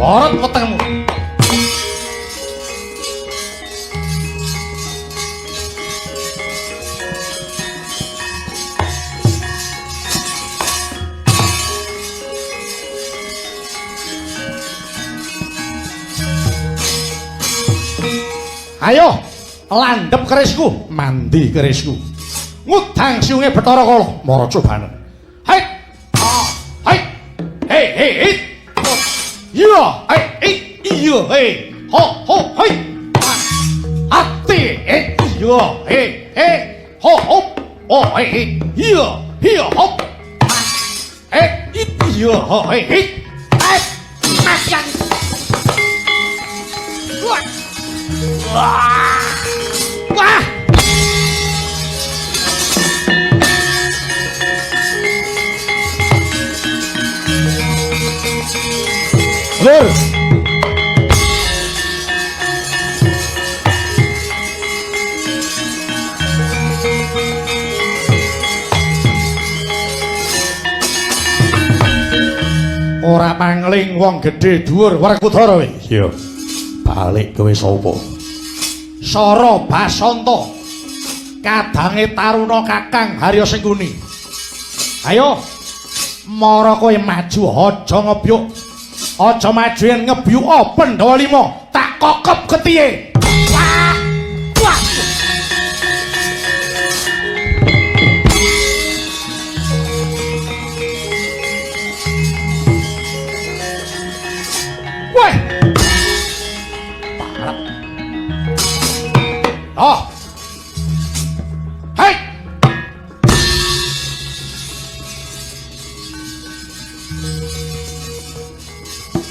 borot wetengmu. Ayo, landhep kerisku, mandi kerisku. Ngudang siunge Bathara Kala, mara cobane. Hai. Hai. Hei, hei, hei. Iya, iya, hei. Ho, ho, hei. Ati, iya, hei. Ho, hop. Oh, hei. Iya, iya, hop. Iya, ho, hei. Makan. Wah. Wah. Lur. Ora mangling wong gedhe dhuwur Werkudara kowe. Iya. Balik kowe sapa? Sara Basanta. Kadange taruna Kakang Harya Sengkuni. Ayo. Mara kowe maju aja ngebyuk. Aja maju yen ngebyuk Pandhawa 5 tak kokep ketihe. Wah. Wah. Weh. Parep. Oh. Hei.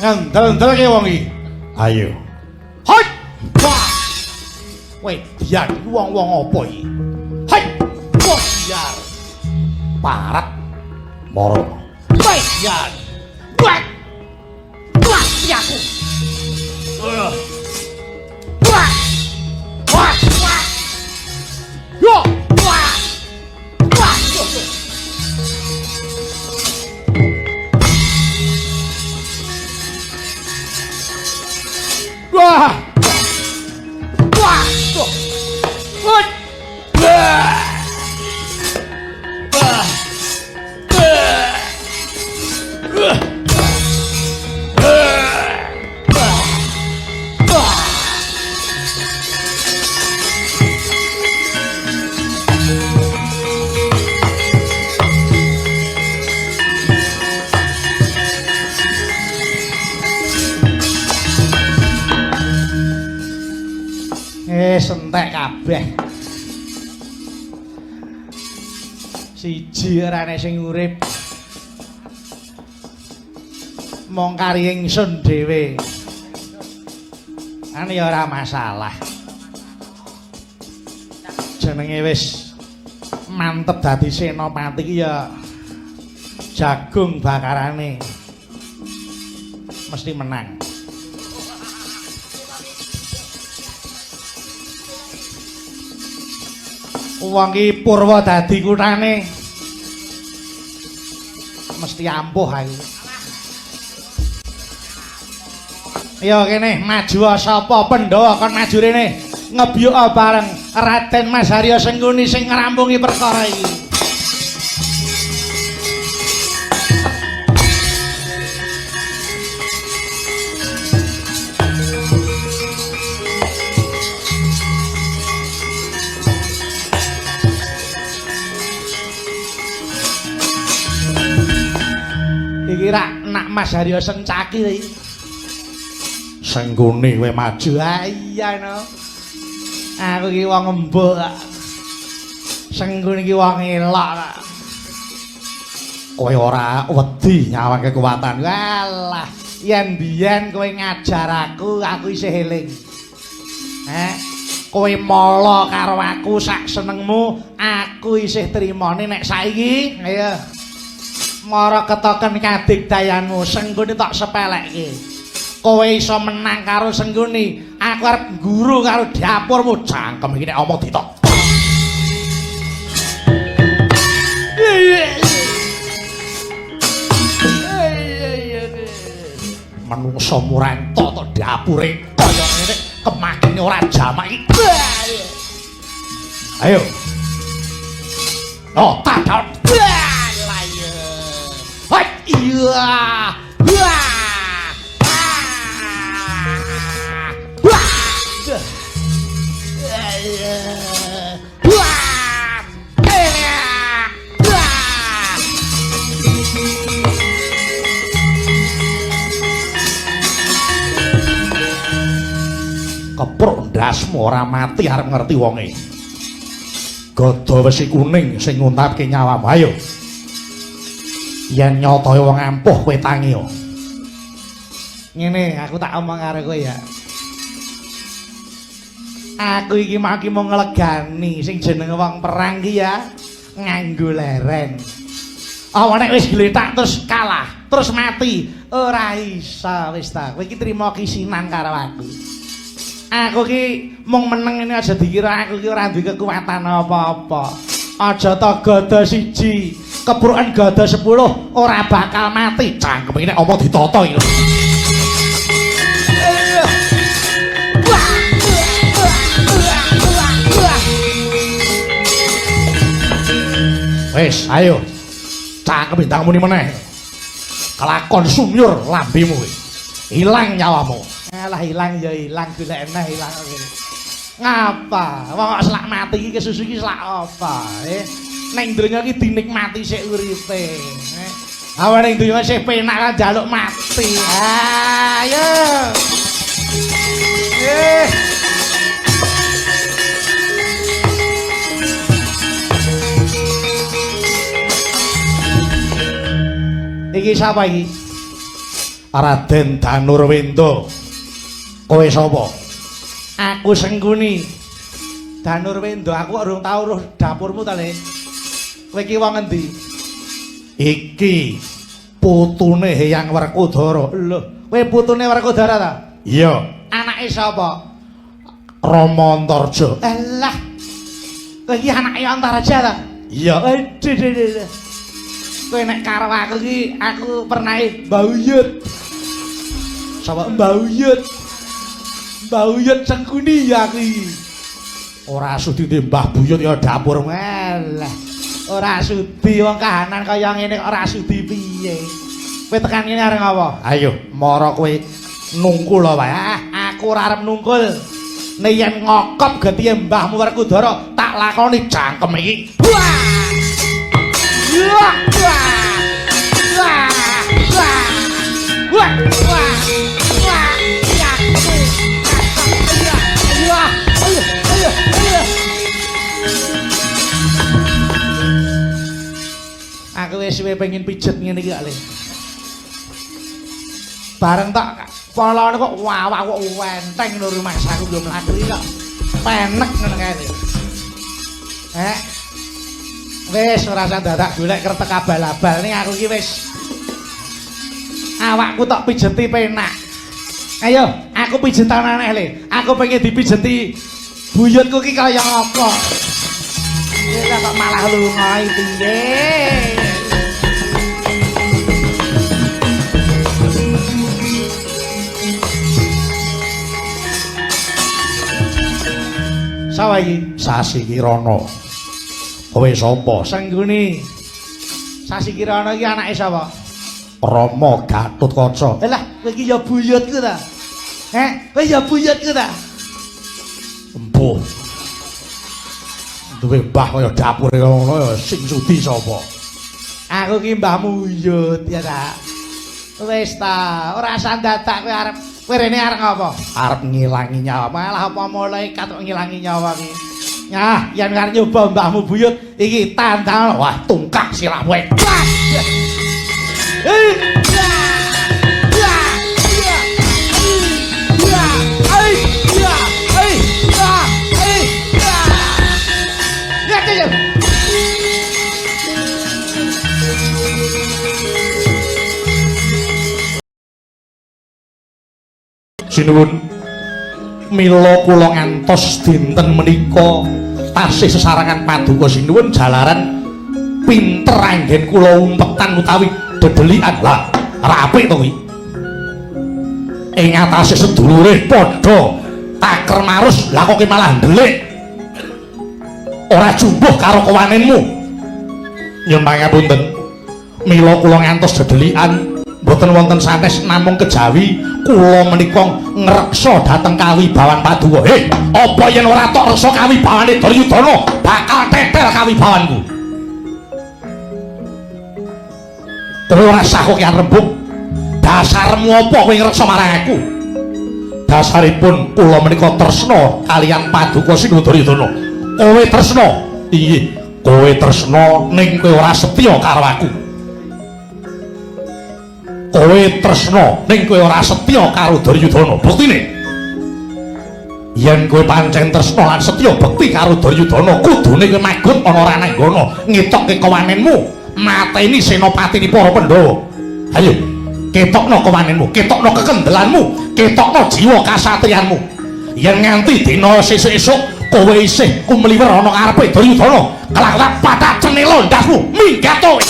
Ngandel-ndelke wong iki. Ayo. Hei. Wah. Weh, dian wong-wong apa iki? Hei. Wah, dian. Parep. Mara. Weh, dian. Wah. Wah, aku. Wah. Wah. Wah. Yo. Wah. Wah. Wah. Wah. Wah. Wah. Sentek kabeh. Siji arane sing urip. Mong kari ingsun dhewe. Ane ya ora masalah. Jenenge wis mantep dadi senopati iki ya jagung bakarane mesti menang. Wong iki Purwa dadi kuthane mesti ampuh aku. Ya kene maju sapa Pandhawa kon maju rene ngebyuk bareng Raden Mas Harya Sengkuni sing ngrampungi perkara iki. Iki rak nak Mas Harya Sencaki iki. Sengkuni kowe maju. Ah iya no. Aku iki wong embuk. Sengkuni iki wong elok. Kowe ora wedi nyawake kekuatan. Walah, yen biyen kowe ngajar aku isih eling. Kowe mala karo aku sak senengmu, aku isih trimane nek saiki. Ayo. Mara ketoken kadigdayanmu, Sengkuni tak sepelekke. Kowe iso menang karo Sengkuni, aku arep guru karo dapurmu. Cangkem iki nek omong ditok. menungso murang tata dapure kaya ngene kemakine ora jamak iki. Ayo. Oh, tadal. Lah iya. Hai iya. Kepruk ndasmu ora mati arep ngerti wonge. Gada wesi kuning sing nguntapke nyawamu. Ayo. Yen nyotoe wong ampuh kowe tangi yo. Ngene aku tak omong karo kowe ya. Aku iki mau nglegani sing jenenge wong perang ki ya nganggo leren. Apa nek wis gletak terus kalah, terus mati, ora iso wis ta. Kowe iki trimo kisinan karo aku. Aku ki mung meneng ini aja dikira aku ki ora duwe kekuatan apa-apa. Aja ta gada siji, kebrukan gada 10 ora bakal mati. Cangkem iki nek apa ditata iki. Wes, ayo. Cangkem bintang muni meneh. Kelakon sumyur lambemu kuwi. Ilang nyawamu. Alah ilang ya ilang golek eneh ilang kene. Ngapa? Wong kok selak mati iki kesusu iki selak apa? Ning donya iki dinikmati sik uripe. Awa ning donya sik penak kan njaluk mati. Ayo. Iki sapa iki? Raden Danurwenda. Kowe sapa? Aku Sengkuni. Danurwenda, aku urung tau roh dapurmu ta, Le. Kowe iki wong endi? Iki putune Hyang Werkudara. Lho, kowe putune Werkudara ta? Iya. Anake sapa? Rama Antarja. Alah. Kowe iki anake Antarja ta? Iya. Aduh. Kowe nek karo aku iki aku pernah mbauyut. Sapa mbauyut? Mbauyut Sengkuni ya aku iki. Ora sudi Mbah Buyut ya dapur melah. Ora sudi wong kahanan kaya ngene kok ora sudi piye. Kowe tekan kene arep apa? Ayo, mara kowe nungkul wae. Aku ora arep nungkul. Nek yen ngokop getihe Mbahmu Werkudara tak lakoni jangkem iki. Wah! Aku wis suwe pengen pijet ngene iki kok, Le. Bareng tak polone kok wawak kok wenteng lho rumah saku yo mlaku iki kok penek ngono kae. Wis ora usah dadak golek kertek abal-abal ning aku iki wis awakku tok pijeti penak. Ayo, aku pijetan aneh, Le. Aku pengen dipijeti buyutku ki kaya apa. Iki kok malah lunga iki, nggih. Sawa iki? Sasi Kirana. Kowe sapa? Sengkuni. Sasi Kirana iki anake sapa? Rama Gatotkaca. Lah, kowe iki ya buyutku ta? Kowe ya buyutku ta? Empuh. Duwe mbah kaya dapure ngono ya sing sudi sapa? Aku ki mbahmu Buyut ya ta. Wis ta, ora usah dadak kowe arep rene arep apa? Arep ngilangi nyawa. Malah apa mulai katok ngilangi nyawa ki. Nah, yen arep nyoba mbahmu Buyut iki tandang wah tungkak sirah kowe. Sinuwun mila kula ngantos dinten menika tasih sesarengan paduka sinuwun jalaran pinter anggen kula umpetan utawi dedelikan. Lah apik to kuwi ing atase sedulure padha taker marus lah kok malah ndelik ora jumbuh karo kewanenmu. Nyun pangapunten mila kula ngantos dedelikan boten wonten sanes namung kejawi kula menika ngreksa dhateng kawibawan Paduka. Apa yen ora tok reksa kawibawane Duryudana bakal tetel kawibawanku. Terus ora sah kok rembug. Dasarmu apa kowe ngreksa marang aku? Dasaripun kula menika tresna kaliyan Paduka Sindhu Duryudana. Kowe tresna? Inggih, kowe tresna ning kowe ora setya karo aku. Kowe tresna ning kowe ora setya karo Duryudana. Buktine yen kowe pancen tresna lan setya bekti karo Duryudana, kudune kowe magut ana Rananggana ngetokke kewanenmu mateni senopatine para Pandhawa. Ayo ketokno kewanenmu, ketokno kekendelanmu, ketokno jiwa kasatriyanmu. Yen nganti dina sesuk-esuk kowe isih kumliwer ana karepe Duryudana, kelak patah cenela ndasmu minggat to.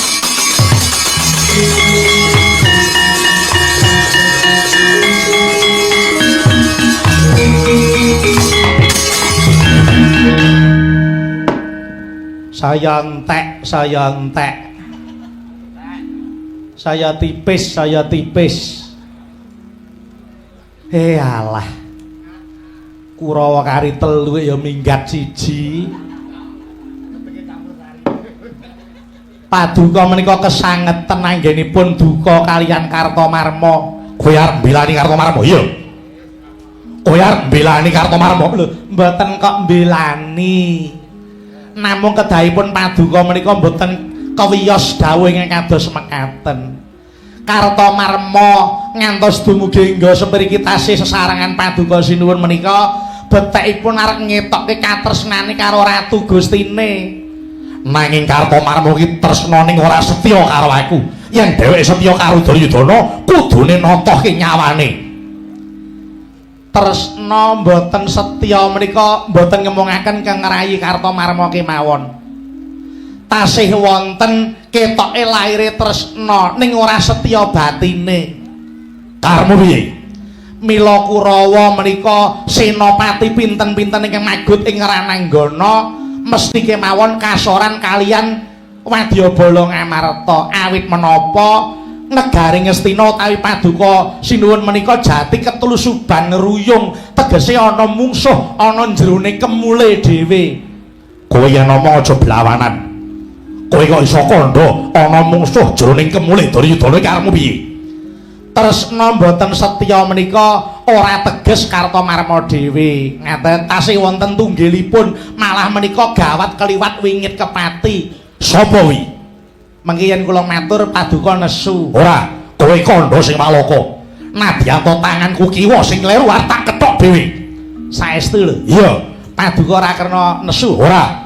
Saya entek, saya tipis. Alah, Kurawa kari telu ya minggat siji. Paduka menika kesangeten anggenipun duka kaliyan Kartomarma. Kowe arep mbelani Kartomarma? Iya. Kowe arep mbelani Kartomarma? Lho, mboten kok mbelani. Namung kedahipun Paduka menika mboten kewiyos dawuh ingkang kados mekaten. Kartomarma ngantos dumugi engga sepriki tasih sesarengan Paduka Sinuwun menika betekipun arep ngetokke katresnane karo Ratu Gustine. Nanging Kartomarma ki tresnane ora setya karo aku. Yen dheweke setya karo Duryudana, kudune nontohke nyawane. Tresna mboten setya menika mboten ngemungaken kengrayi Kartomarma kemawon. Tasih wonten ketoke laire tresna ning ora setya batine. Karmu piye? Mila Kurawa menika senopati pinten-pinten ingkang magut ing Rananggana mesti kemawon kasoran kaliyan Wadyabala Ngamarta. Awit menapa negari Ngastina utawi Paduka Sinuwun menika jati ketulusuban ngeruyung, tegese ana mungsuh ana jerone kemule dhewe. Kowe yen ngomong aja blawanan. Kowe kok iso kandha ana mungsuh jroning kemule Duryudana karepmu piye? Tresna mboten setya menika ora teges Kartomarma dhewe. Ngaten tasih wonten tunggilipun malah menika gawat keliwat wingit kepati. Sapa wi? Mengki yen kula matur Paduka nesu. Ora, kowe kandha sing malaka. Nadyanto tanganku kiwa sing kleru arep tak kethok dhewe. Saestu lho. Iya, Paduka ora kena nesu. Ora.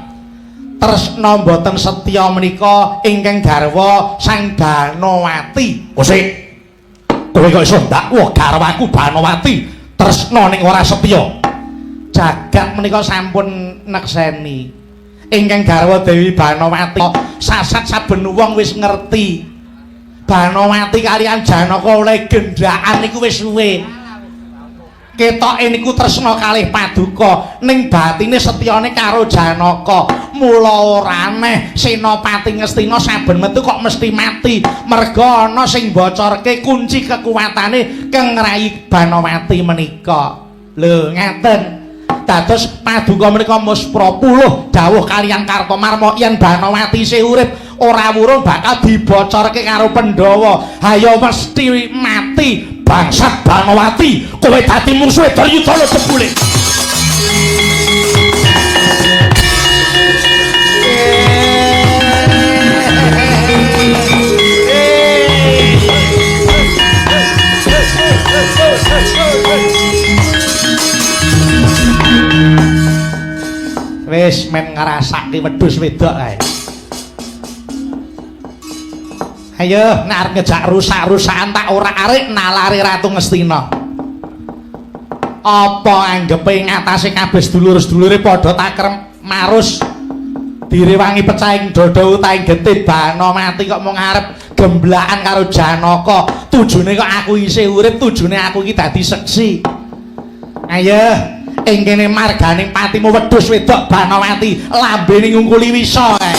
Tresna mboten setya menika ingkang garwa Sang Banowati. Osik. Kowe kok iso ndakwa garwaku Banowati tresna ning ora setya. Jagat menika sampun nekseni. Ingkang garwa Dewi Banowati sasat saben wong wis ngerti. Banowati kaliyan Janaka oleh gendhaan niku wis suwe. Ketoke niku tresna kalih Paduka ning batine setyane karo Janaka. Mula ora aneh Senopati Ngastina saben metu kok mesti mati. Merga ana sing bocorke kunci kekuatane kengrayi Banowati menika. Lho ngaten. Dados Paduka menika muspra puluh dawuh kaliyan Kartomarma yen Banowati isih urip ora wurung bakal dibocorke karo Pandhawa. Hayo mesti mati bangsat Banowati, kowe dadi musuhe Duryudana jebule. Wis men ngrasake wedhus wedok kae. Ayo nek arep ngejak rusak-rusakan tak ora arek nalari Ratu Ngastina. Apa anggepe ngatasé kabeh sedulur-sedulure padha taker marus direwangi pecahing dada utaing getih Banowati kok mung arep gemblakan karo Janaka. Tujune kok aku isih urip, tujune aku iki dadi seksi. Ayo, ing kene marganing patimu wedhus wedok Banawati, lambene ngungkuli wisa kae.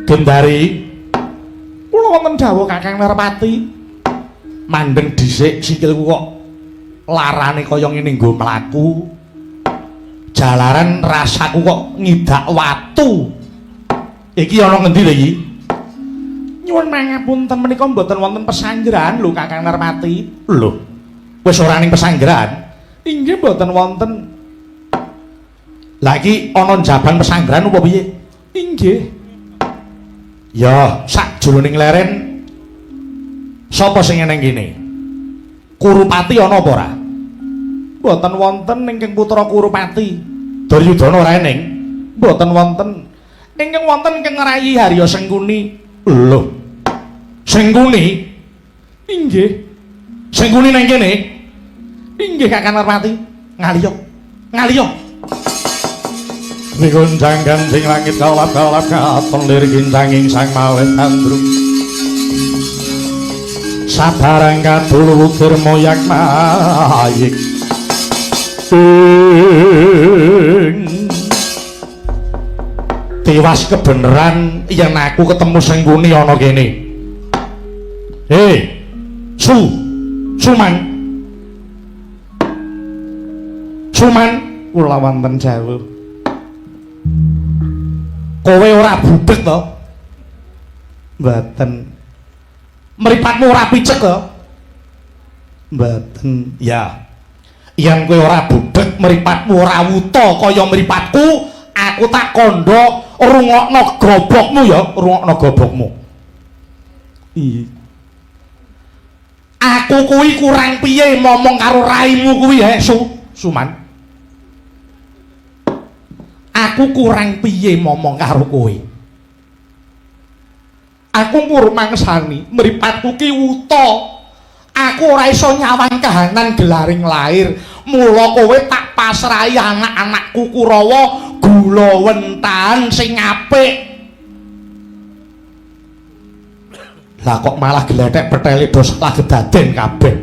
Gendari kula wonten dawuh Kakang Narpati mandeng dhisik sikilku kok larane kaya ngene nggo mlaku jalaran rasaku kok ngidak watu iki ana ngendi lho iki nyuwun mangapunten menika mboten wonten pesanggrahan lho Kakang Narpati lho wis ora ning pesanggrahan inggih mboten wonten lagi ana jaban pesanggrahan apa piye inggih ya, sak jroning leren sapa sing eneng kene? Kurupati ana apa ora? Mboten wonten ingkang putra Kurupati. Duryudana ora eneng. Mboten wonten. Ingkang wonten ingkang Rayi Harya Sengkuni. Lho. Sengkuni? Inggih. Sengkuni nang kene? Inggih Kakang Narpati. Ngaliyo. Ngaliyo. Migunjang gancing langit kalap-kalap katon lir gincanging sang mawet andrum sabarang kadul wukir moyak mayik tiwas kebeneran yen aku ketemu Sengkuni ana kene Suman kula wonten jawuh kowe ora budhek to? Mboten. Mripatmu ora picek to? Mboten. Ya. Yen kowe ora budhek, mripatmu ora wuta kaya mripatku, aku tak kandha rungokno grobokmu ya, rungokno gobokmu. Iya. Aku kuwi kurang piye ngomong karo raimu kuwi Suman? Aku kurang piye ngomong karo kowe. Aku mur mangsani mripatku ki wuta. Aku ora iso nyawang kahanan gelaring lair. Mula kowe tak pasrahi anak-anakku Kurawa gula wentahan sing apik. Lah kok malah gledhek petele dos lagedaden kabeh.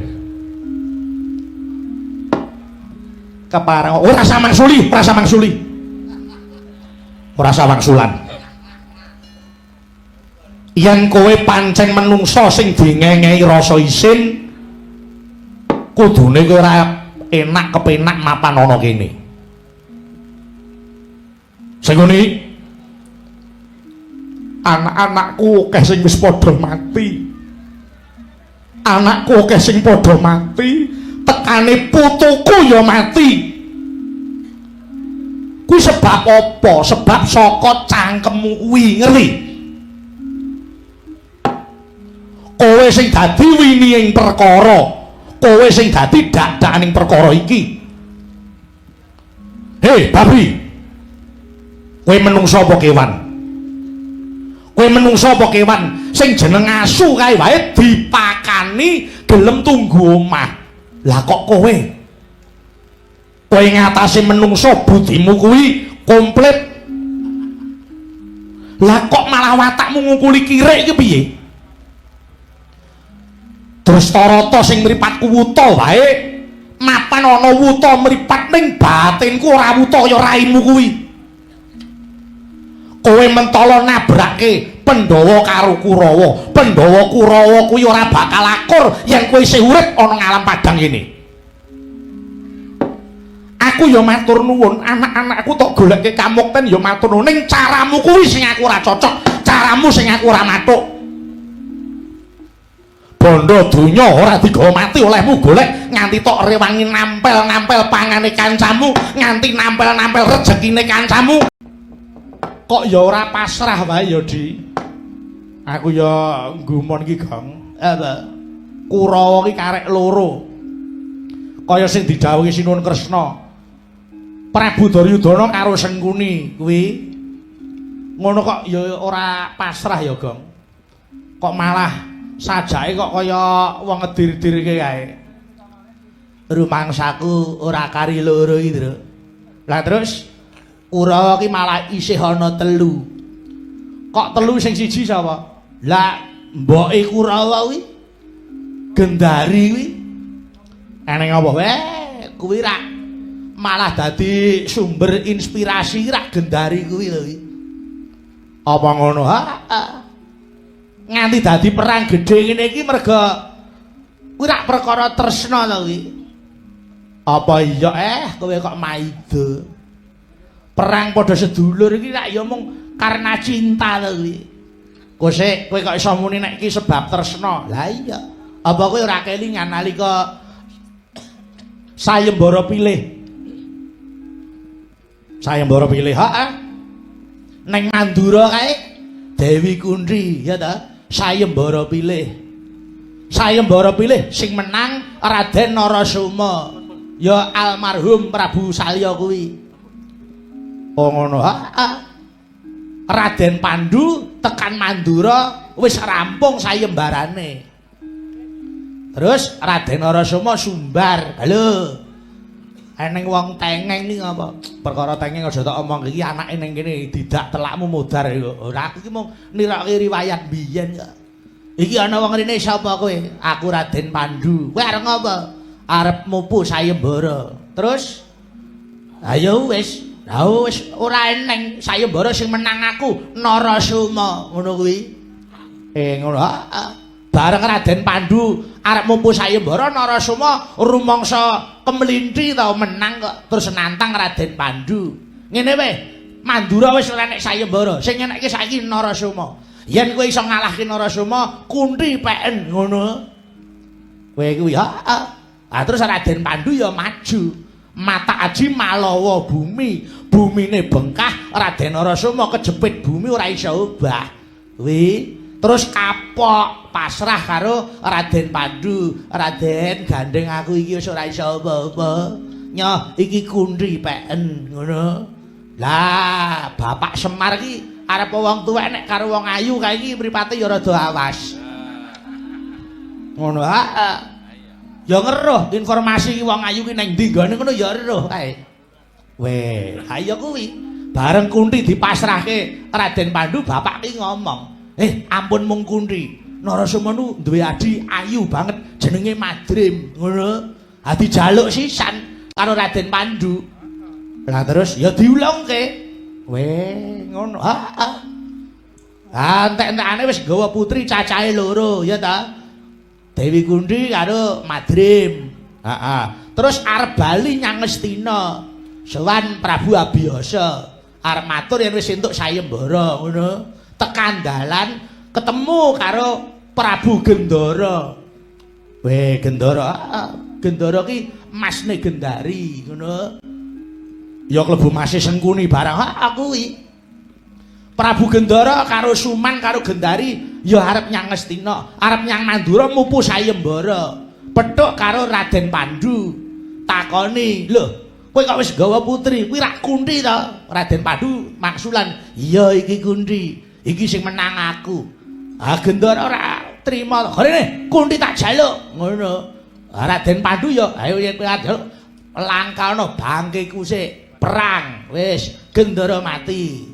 Kepareng ora samang suli. Ora sawangsulan. Yen kowe pancen menungso sing dingengehi rasa isin, kudune kowe ora enak kepenak mapan ana kene. Sengkuni anak-anakku akeh sing wis padha mati. Anakku akeh sing padha mati, tekane putuku ya mati. Kuwi sebab apa? Sebab saka cangkemmu kuwi ngeri. Kowe sing dadi winiing perkara, kowe sing dadi dak-dakaning perkara iki. Hei, babi. Kowe menungso apa kewan? Kowe menungso apa kewan sing jeneng asu kae wae dipakani gelem tunggu omah. Lah kok kowe ngatasi menungso budimu kuwi komplit. Lah kok malah watakmu ngungkuli kirek iki piye? Terus tarata sing mripatku wuta wae, mapan ana wuta mripat ning batinku ora wuta kaya raimu kuwi. Kowe mentala nabrake Pandhawa karo Kurawa. Pandhawa Kurawa kuwi ora bakal akur yen kowe isih urip ana ngalam padang kene. Aku ya matur nuwun, anak-anakku tok goleke kamukten ya matur nuwun ning caramu kuwi sing aku ora cocok, caramu sing aku ora matuk. Bondo donya ora digawa mati olehmu golek nganti tok rewangi nampel-nampel pangane kancamu, nganti nampel-nampel rejekine kancamu. Kok ya ora pasrah wae ya, Di. Aku ya ngumon iki, Gong. Kurawa ki karek loro. Kaya sing didhawuhi Sinuwun Kresna. Prabu Duryudana karo Sengkuni kuwi ngono kok ya ora pasrah ya, Gong. Kok malah sajake kok kaya wong ngedir-dirke kae. Rumangsaku ora kari loro iki, Tru. Lah terus Kurawa ki malah isih ana 3. Kok 3 sing siji sapa? Lah mboke Kurawa kuwi Gendari kuwi eneng apa wae kuwi rak malah dadi sumber inspirasi rak Gendari kuwi lho iki. Apa ngono? Nganti dadi perang gedhe ngene iki merga kuwi rak perkara tresna lho kuwi. Apa iya kowe kok maido? Perang padha sedulur iki rak ya mung karena cinta lho kuwi. Kowe kok iso muni nek iki sebab tresna. Lah iya. Apa kowe ora kelingan nalika sayembara pilih? Sayembara pilih, heeh. Ning Mandura kae Dewi Kunthi ya ta, sayembara pilih. Sayembara pilih sing menang Raden Narasoma. Ya almarhum Prabu Salya kuwi. Oh ngono, heeh. Raden Pandhu tekan Mandura wis rampung sayembarane. Terus Raden Narasoma sumbar. Halo. Eneng wong tengeng iki apa? Perkara tengeng aja tak omong iki anake ning kene didak telakmu mudar kok. Ora aku iki mung nirake riwayat biyen kok. Iki ana wong rene sapa kowe? Aku Raden Pandhu. Kowe arep ngopo? Arep mupu sayembara. Terus ayo wis. Lah wis ora eneng sayembara sing menang aku Narasoma ngono kuwi. Ngono. Bareng Raden Pandhu arep mupu sayembara Narasoma rumangsa kemlinthi tau menang kok terus nantang Raden Pandhu. Ngene wae, Mandura wis ora nek sayembara, sing enekke saiki Narasoma. Yen kowe iso ngalahke Narasoma, Kunthi peken ngono. Kowe kuwi heeh. Terus Raden Pandhu ya maju. Mata aji malawa bumi, bumine bengkah, Raden Narasoma kejepit bumi ora iso obah. Kuwi terus kapok pasrah karo Raden Pandhu. Raden gandeng aku iki wis ora iso apa-apa. Nyoh iki Kunthi peken ngono. Lah Bapak Semar iki arep wong tuwek nek karo wong ayu kae iki mripate ya rada awas. Ngono heeh. Ya ngeruh informasi iki wong ayu ki nang ndi nggone ngono ya eruh kae. Weh, ayo kuwi bareng Kunthi dipasrahke Raden Pandhu bapak ki ngomong. Ampun mung Kunthi. Narasoma nu duwe adi ayu banget jenenge Madrim ngono. Dijaluk sisan karo Raden Pandhu. Lah terus ya diulangke. Weh, ngono. Heeh. Entek-entekane wis gawa putri cacahe 2 ya ta. Dewi Kunthi karo Madrim. Heeh. Terus arep bali nyang Ngastina. Sowan Prabu Abiyasa. Arep matur yen wis entuk sayembara ngono. Tekan dalan ketemu karo Prabu Gendara. Weh, Gendara. Gendara ki masne Gendari ngono. Ya klebu mase Sengkuni barang aku kuwi. Prabu Gendara karo Suman karo Gendari ya arep nyang Ngastina, arep nyang Mandura mupu sayembara. Petuk karo Raden Pandhu. Takoni, "Lho, kowe kok wis gawa putri? Kuwi rak Kunthi ta?" Raden Pandhu maksulan, "Iya iki Kunthi. Iki sing menang aku." Gendara ora trima. "Rene, Kunthi tak jaluk." Ngono. Raden Pandhu ya, "Ayo yen kowe jaluk langkana bangkeku sik perang." Wis, Gendara mati.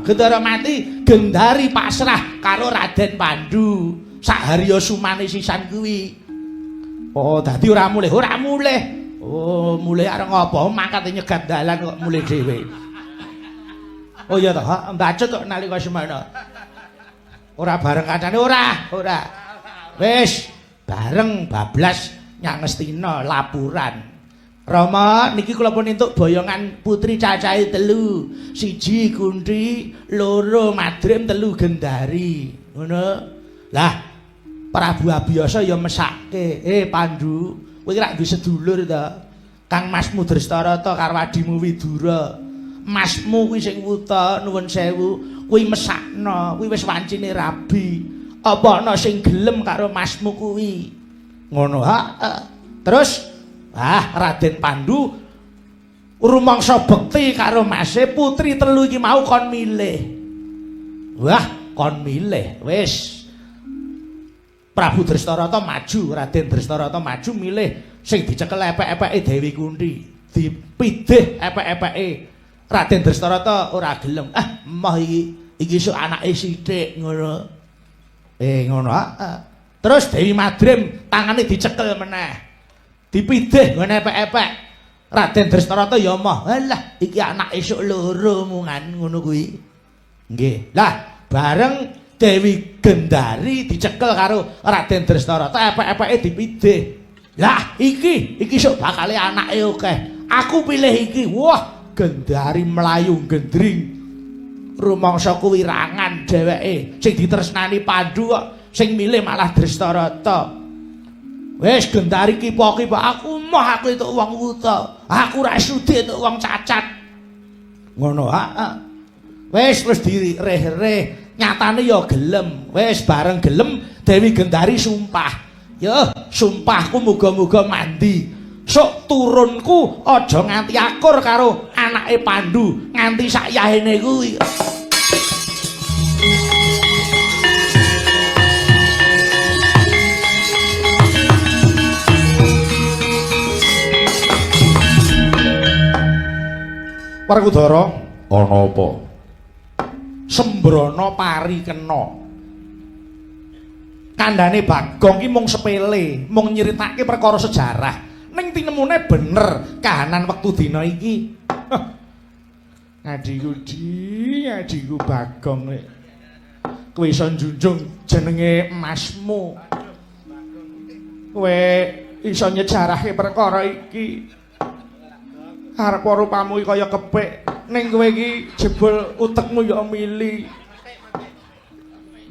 Gendara mati, Gendari pasrah karo Raden Pandhu. Sak harya sumane sisan kuwi. Oh, dadi ora mulih. Oh, mulih arep ngopo? Mangkat nyegat dalan kok mulih dhewe. Oh iya toh, mbacut kok nalika semana. Ora bareng kancane ora. Wis, bareng bablas nyang Ngastina lapuran. Rama niki kula pun entuk boyongan putri cacahe 3. 1 Kunthi, 2 Madrim, 3 Gendari. Ngono. Lah Prabu Abiyasa ya mesake, Pandhu, kowe rak duwe sedulur ta. Kang Masmu Drestarata karo adimu Widura. Masmu kuwi sing wuta nuwun sewu, kuwi mesakno, kuwi wis wancine rabi. Apa ana sing gelem karo masmu kuwi? Ngono ha. Terus Raden Pandu rumangsa bekti karo mase putri telu iki mau kon milih. Wah, kon milih. Wis. Prabu Drestarata maju, Raden Drestarata maju milih sing dicekel epek-epeke Dewi Kunthi. Dipidih epek-epeke. Raden Drestarata ora gelem. Emoh iki sok anake sithik ngono. Ngono Terus Dewi Madrim tangane dicekel meneh. Dipidih ngene epek-epek. Raden Drestarata ya emoh. Alah, iki anake sok loro mungan ngono kuwi. Nggih. Lah, bareng Dewi Gendari dicekel karo Raden Drestarata epek-epeke dipidih. Lah, iki sok bakale anake akeh. Aku pilih iki. Wah, Gendari mlayu gendring. Rumangsa kuwirangan dheweke sing ditresnani Pandu kok sing milih malah Drestarata. Wis Gendari kipo-kipo aku entuk wong wuta. Aku ra sudi entuk wong cacat. Ngono Wis direh-reh nyatane ya gelem. Wis bareng gelem Dewi Gendari sumpah. Ya, sumpahku muga-muga mandi. Sok turunku aja nganti akur karo anake Pandu nganti sak yahene kuwi. Werkudara, ana apa? Sembrono pari kena. Kandhane Bagong ki mung sepele, mung nyeritake perkara sejarah. Ning tinemune bener kahanan wektu dina iki. Ngadiku Bagong nek kowe iso njunjung jenenge emasmu. Kowe iso nyejarahke perkara iki. Arep rupamu kaya kepik ning kowe iki jebul utekmu ya mili.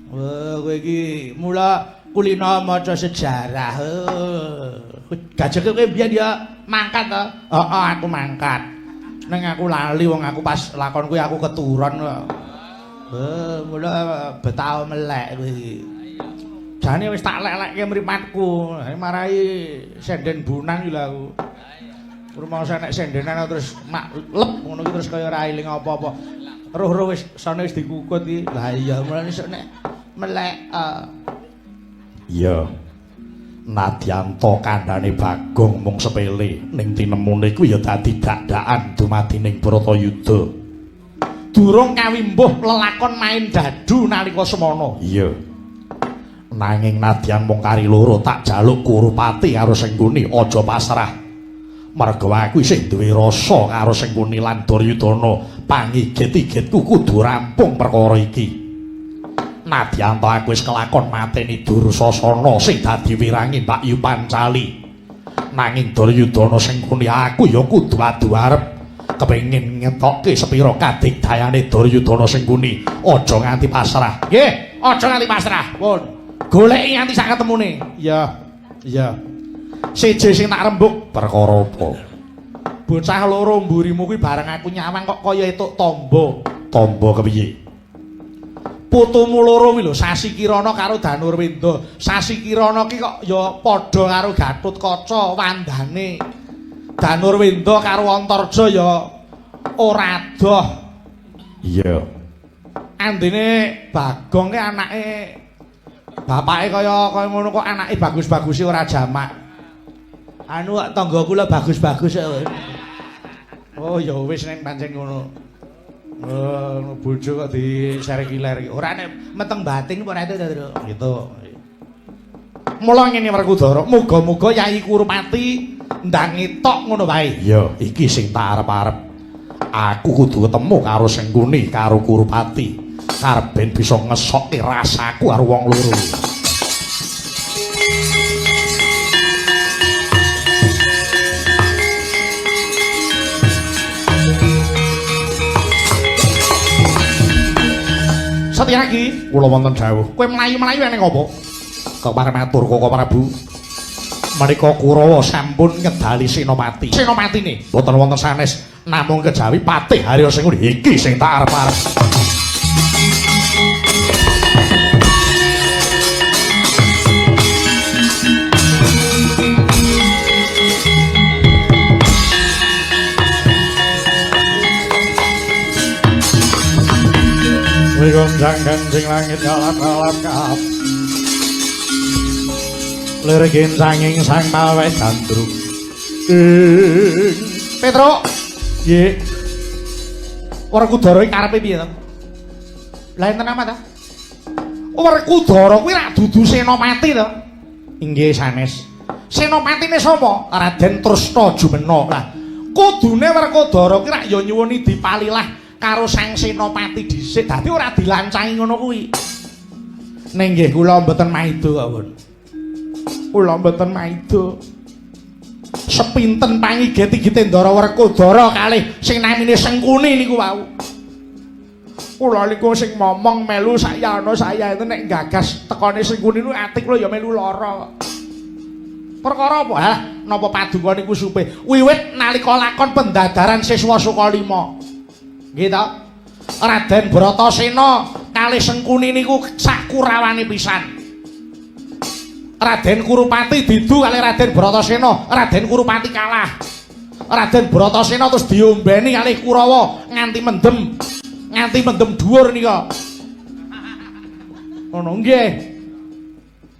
Wah, kowe iki mula kulino maca sejarah. Gajeke kowe biyen ya mangkat to? Heeh, aku mangkat. Ning aku lali wong aku pas lakon kuwi aku keturun kok. Mula betah melek kowe iki. Jane wis tak lek-lekke mripatku. Marai senden bunang iki lho aku. Rumangsa nek sendenan terus lep ngono iki terus kaya ora eling apa-apa. Roh-roh wis sane wis dikukut iki. Lah iya mulane sok nek melek. Iya. Nadyanto kandhane Bagong mung sepele ning tinemune kuwi ya dadi dak-dakan dumadi ning Bratayuda. Durung kawimbuh lelakon main dadu nalika semana. Iya. Nanging nadyan mung kari loro tak jaluk Kurupati karo Sengguni aja pasrah. Merga aku isih duwe rasa karo Sengguni lan Duryudana, pangigit-igitku kudu rampung perkara iki. Nadyanto aku wis kelakon mateni Dursasana sing dadi wirangi Mbakyu Pancali. Nanging Duryudana Sengguni aku ya kudu adu arep kepengin ngetokke sepira kadigdayane Duryudana Sengguni. Aja nganti pasrah. Nggih, aja nganti pasrah. Pun. Goleki nganti sak ketemune. Iya. Iya. Siji sing tak rembug perkara apa? Bocah loro mburimu kuwi bareng aku nyawang kok kaya etuk tombo. Tombo kepiye? Putumu loro kuwi lho, Sasi Kirana karo Danurwenda. Sasi Kirana ki kok ya padha karo Gatutkaca wandane. Danurwenda karo Antarja ya ora adoh. Iya. Andene Bagong ki anake bapake kaya ngono kok anake bagus-bagus ora jamak. Anu kok tangga kula bagus-bagus kok. Oh ya wis ning pancen ngono. Bojo kok diserek-iler iki. Ora nek meteng batin apa itu gitu. Mula ngene Werkudara, muga-muga Yai Kurupati ndangi tok ngono wae. Iya, iki sing tak arep-arep. Aku kudu ketemu karo Sengguni karo Kurupati. Karep ben bisa ngesokke rasaku karo wong loro. Satyaki, kula wonten dawuh. Kowe mlayu-mlayu ning apa? Kok pareng matur Koko Prabu. Menika Kurawa sampun ngedali Senopati. Senopatine boten wonten sanes namung kejawi Patih Harya Sengguni. Iki sing tak arep-arep. gunjang ganjing langit galap-galap kap lirikin sanging sang mawet gandrung Petro ye Werkudara iki karepe piye to lha enten apa to Werkudara kuwi rak dudu senopati to inggih sanes senopatine sapa Raden Trusna Jumena lah kudune Werkudara ki rak ya nyuwuni dipalilah karo sang senopati dhisik dadi ora dilancangi ngono kuwi ning nggih kula mboten maido kawon kula mboten maido sepinten pangigeti-gete Ndara Werkudara kalih sing namine Sengkuni niku wau kula niku sing momong melu sayana saya itu nek gagas tekane Sengkuni niku ati kula ya melu lara perkara apa ha napa paduka niku supe wiwit nalika lakon pendadaran siswa Sukalima nggih to Raden Bratasena kalih Sengkuni niku sak kurawane pisan Raden Kurupati didu kalih Raden Bratasena Raden Kurupati kalah Raden Bratasena terus diombeni kalih Kurawa nganti mendem dhuwur nika ngono nggih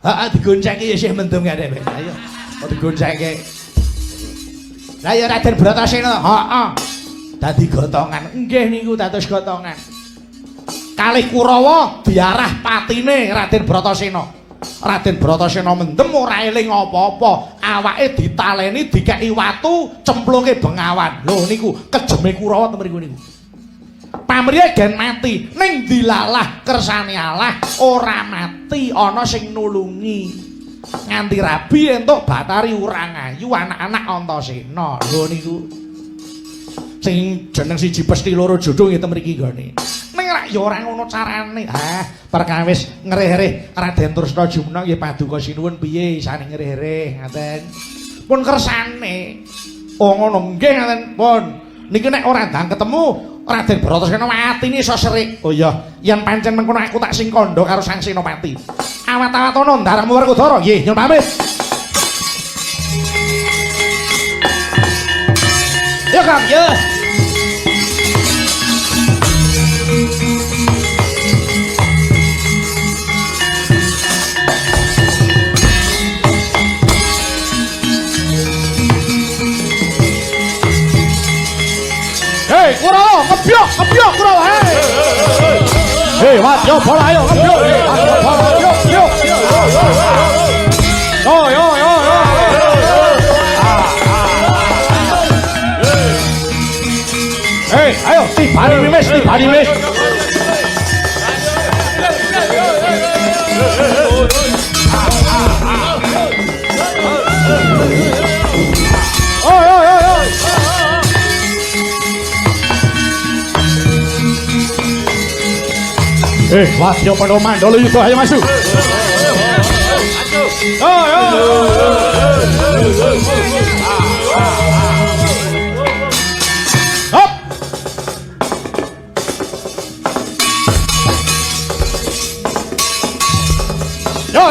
heeh digoncenge ya isih mendem kadek ayo kok digoncenge lah ya Raden Bratasena heeh dadi gotongan nggih niku dados gotongan kalih Kurawa diarah patine Raden Bratasena Raden Bratasena mendem ora eling apa-apa awake ditaleni dikeki watu cemplunge bengawan lho niku kejeme Kurawa ten mriku niku pamrih gen mati ning dilalah kersane Allah ora mati ana sing nulungi nganti rabi entuk Batari Urangayu anak-anak Antasena lho niku sing jeneng siji pesti loro jodoh nggih ten mriki gone ning rak ya ora ngono carane perkawis ngreh-reh Raden Trusna Jumena nggih paduka sinuwun piye sane ngreh-reh ngaten pun kersane oh ngono nggih ngaten pun niki nek ora ndang ketemu Raden Bratasena matine iso serik oh iya yen pancen mengkono aku tak sing kandha karo sang senopati awat-awatono ndaramu Werkudara nggih nyuwun pamit ya Kang ya Hei, Kurawa, ngebyok Kurawa, hei. Hei, wadyo bola ayo ngebyok. Bola yuk. Yo. Hei, ayo tibani wis. Wadyo pada mandala yuda ayo masuk. Hop. Yo.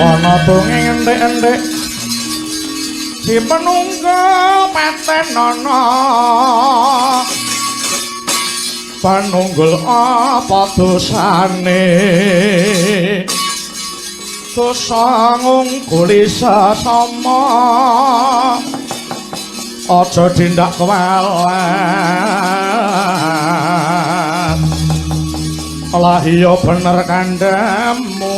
Ana dongeng entek-entek si penunggal paten ana panunggul apa dosane dosa ngungkuli sesama aja tindak kewalan lah iya bener kandhamu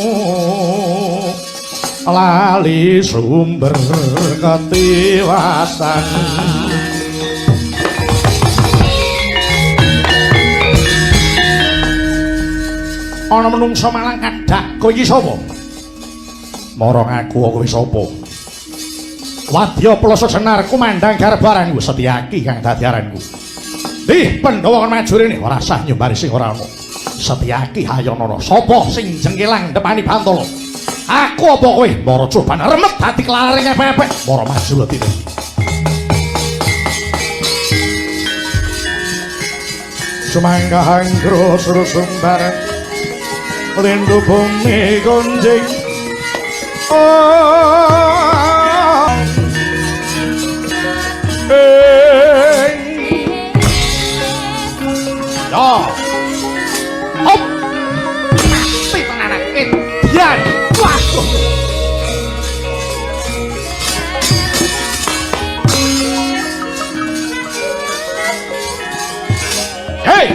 lali sumber ketiwasan ana menungsa malang kadhak kowe iki sapa Marang aku kowe sapa? Wadya Pelosok Senar kumandang garbaranku Setyaki kang dadi aranku. Ih, Pandhawa kon maju rene ora sah nyumbari sing ora ana. Setyaki Hayanana, sapa sing jengkelang depani Bantala? Aku apa kowe? Mara coban remet dadi kelaring epek-epek. Mara maju letine. Sumangga anggro surusum bareng Lendo bumi gonjing Ya Hop Mati tenanan Edian Waduh Hei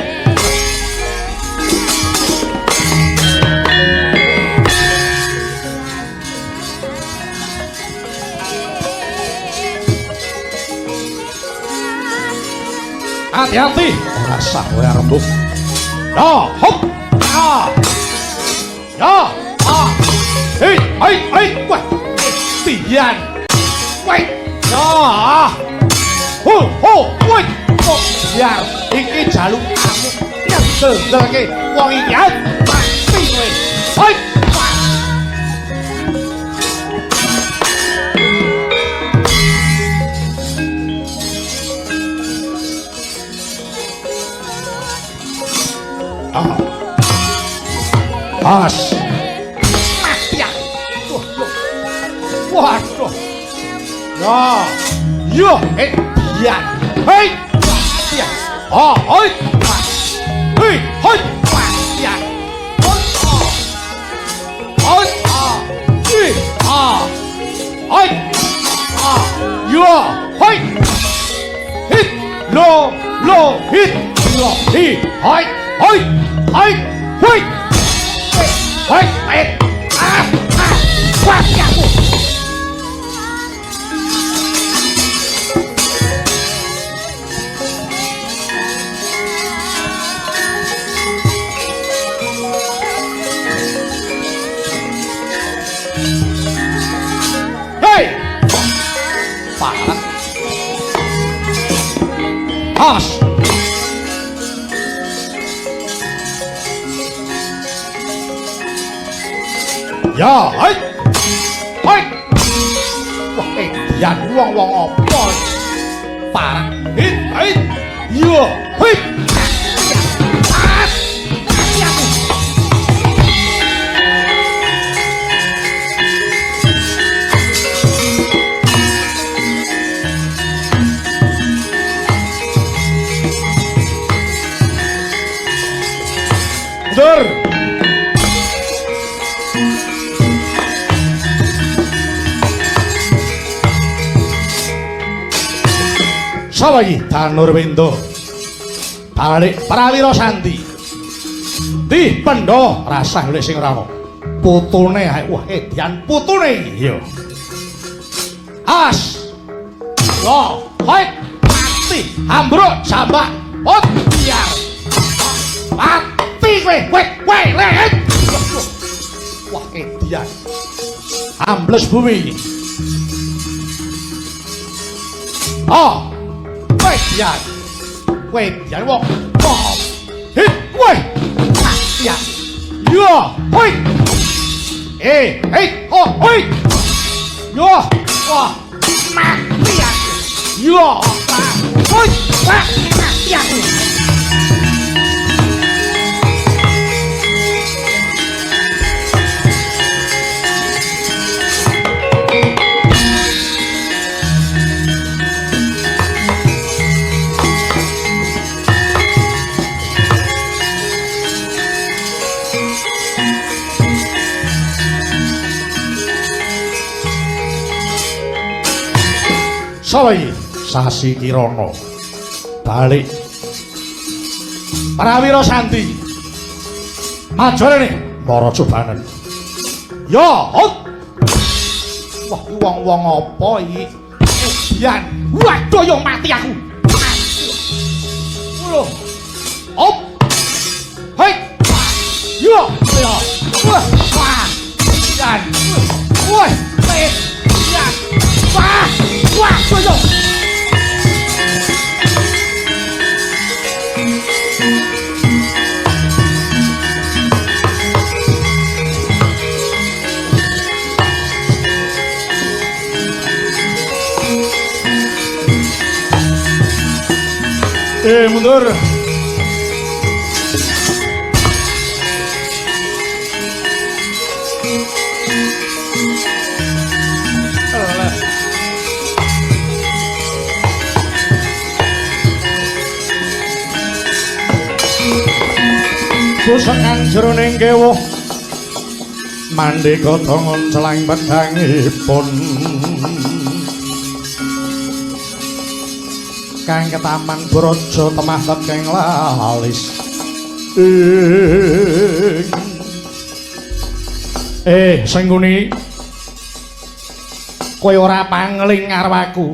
hati-hati ora sah kowe rembug ya hop ya hei wah tian wait ya wait biar iki jaluk kamu nyendelke wong iki mati kowe hei As mati aku waduh ya yo dia hei dia hei hei dia yo hei hit lo hit lo hit hei wait wah aku hei parah as ya, hai. Wah, edian wong apa? Parah. Hit. Yo, hit. Mundur. Sapa iki? Danurwindo. Balik Prawira Sandi. Di Pandhawa rasah golek sing ora ono. Putune ae wah edian putune yo. As. Yo, hoi mati ambruk jambak. Ot biar. Mati kowe lehet. Wah edian. Ambles bumi. Oh. Wait, wong. Hit, wait. Ya. Yo, wait. Hey, oh, wait. Yo, wah. Mati ya. Yo, wait. Mati ya. Sawai Sasi Kirana balik Prawira Sandi majane Mara Cobanen ya hop wah wong-wong apa iki edian waduh yo mati aku lho hop hei yo wah edian Mundur. Kusekan jroning kewuh mandika tangon celang pedhangipun kang ketaman brojo temah tekeng lalis Sengguni kowe ora pangling karo aku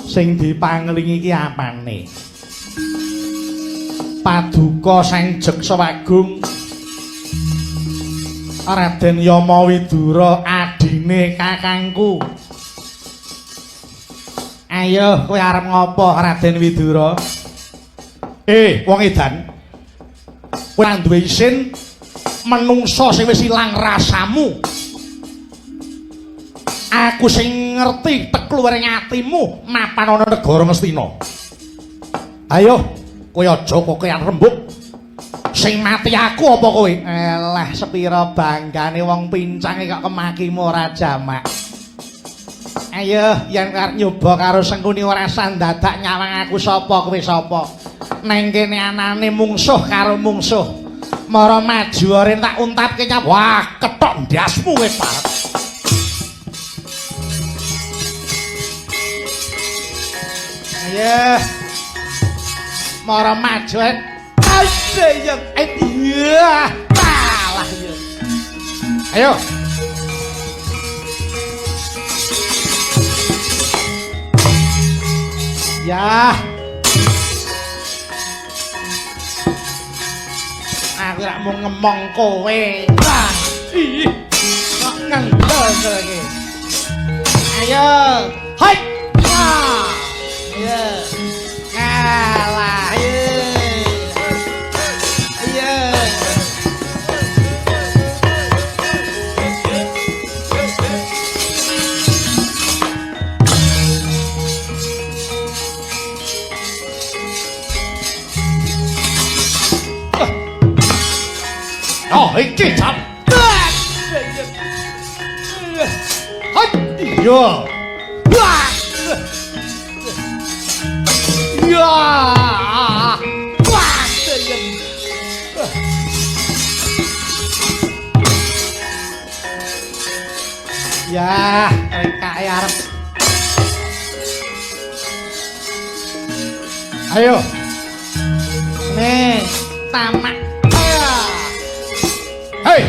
sing dipangling iki apane Paduka Sang Jaksawagung Raden Yama Widura adine kakangku. Ayo kowe arep ngopo Raden Widura? Wong edan. Kowe ora duwe isin menungso sing wis ilang rasamu. Aku sing ngerti tekluwering atimu mapan ana negara Ngastina. Ayo kowe aja kokean rembug sing mati aku apa kowe elah sepira banggane wong pincange kok kemakimu ora jamak ayo yen arep nyoba karo Sengkuni ora sandadak nyawang aku sapa kowe sapa neng kene anane mungsuh karo mungsuh mara maju ora tak untapke nyap wah ketok ndasmu kowe Pak ayo mara maju ayo iya kalah ayo ya aku rak mau ngemong kowe ih kok ngendel iki ayo hai ayo kalah iki cap. Hai, iya. Wah. Iya. Wah, ya, kae arep. Ayo. Nih, tamak. Hei,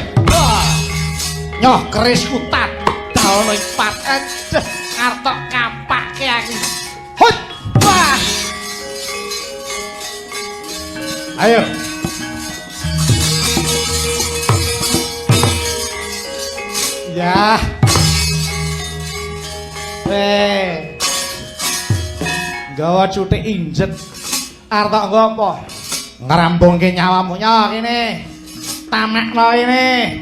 nyoh keris utat, daun ipat, kartok kapak aku. Hut, wah. Ayo. Ya. Gawa cutik injet. Artok ngopo? Ngerampungke nyawamu nyoh kene. Tamakno ini.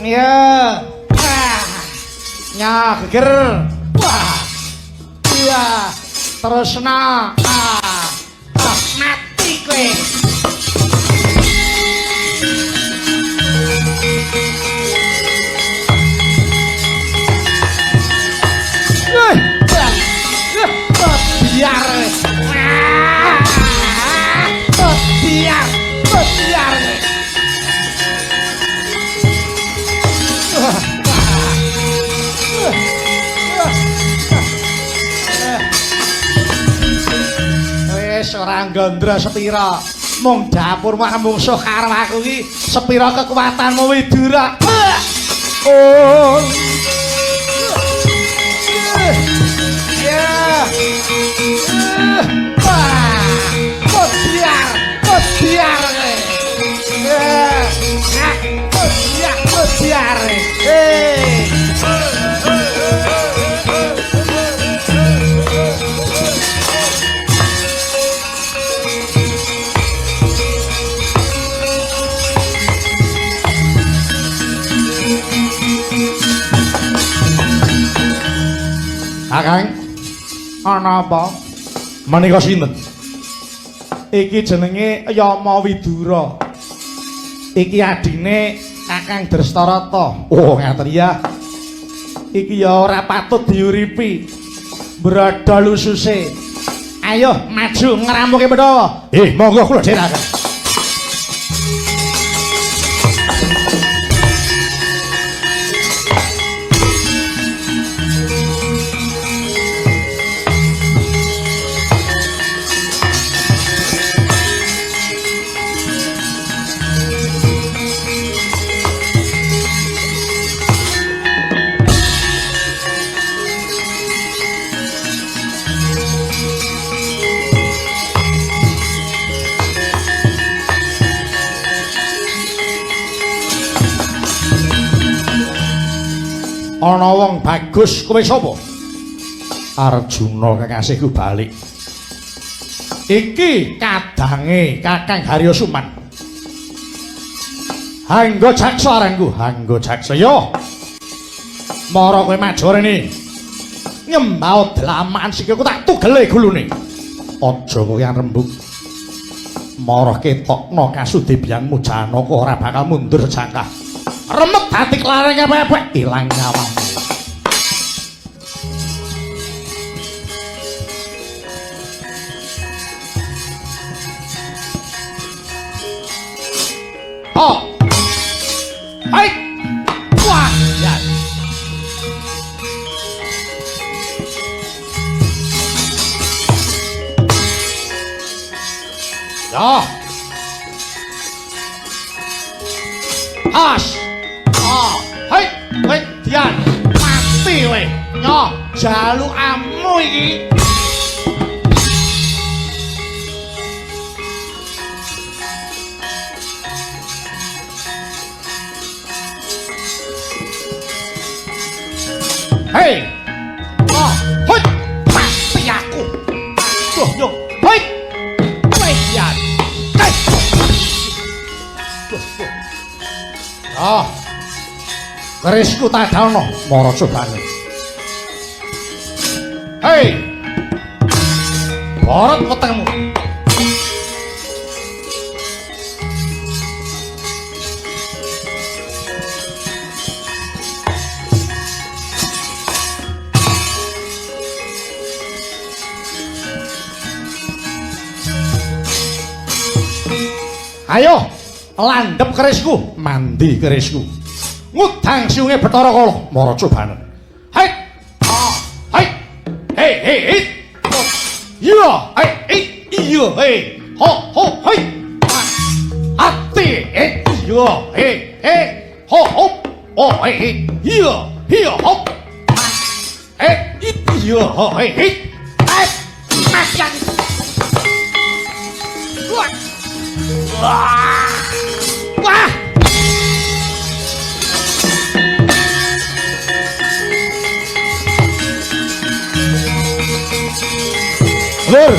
Iya. Nyah geger. Wah. Iya. Terusna. Mati kowe. Biar. Biar. Biar. Wis ora gondra sepira. Mung dapur mak mungsuh karo aku iki sepira kekuatanmu Widura. Oh. Ya. Biar. Biar. Kakang, ana apa? Menika sinten? Iki jenenge Yama Widura. Iki adine Kakang Drestarata. Oh, ngaten ya. Iki ya ora patut diuripi. Bradal ususe. Ayo maju ngeramuke Pandhawa. Monggo kula dherekaken. Ana wong bagus kowe sapa? Arjuna kekasihku balik. Iki kadange Kakang Harya Suman. Hangga jaksa aranku, hangga jaksa yo. Mara kowe maju rene. Nyembau dlamaan sikilku tak tugele gulune. Aja kowe rembug. Mara ketokno kasudebyangmu Janaka ora bakal mundur jangkah. Remet hati kelareng apa-apa ilang nyawamu. Oh, hai, wah, ya. Ya. As. Hei, weh, Dian, mati weh, nyo, jaluk amu iki. Hei, oh, hei, mati aku. Yo, hei, weh, Dian, hei. Oh. Kerisku tak daono mara cobane. Hei. Barat wetengmu. Ayo, landhep kerisku, mandi kerisku. Ngudang siunge Bathara Kala mara cobane. Hei. Hei. Hei, hei. Iya, hei, iya, hei. Ho, hei. Ati, iya, hei. Ho. Oh, hei. Iya, ho. Iya, hei. Makan. Wah. Lur.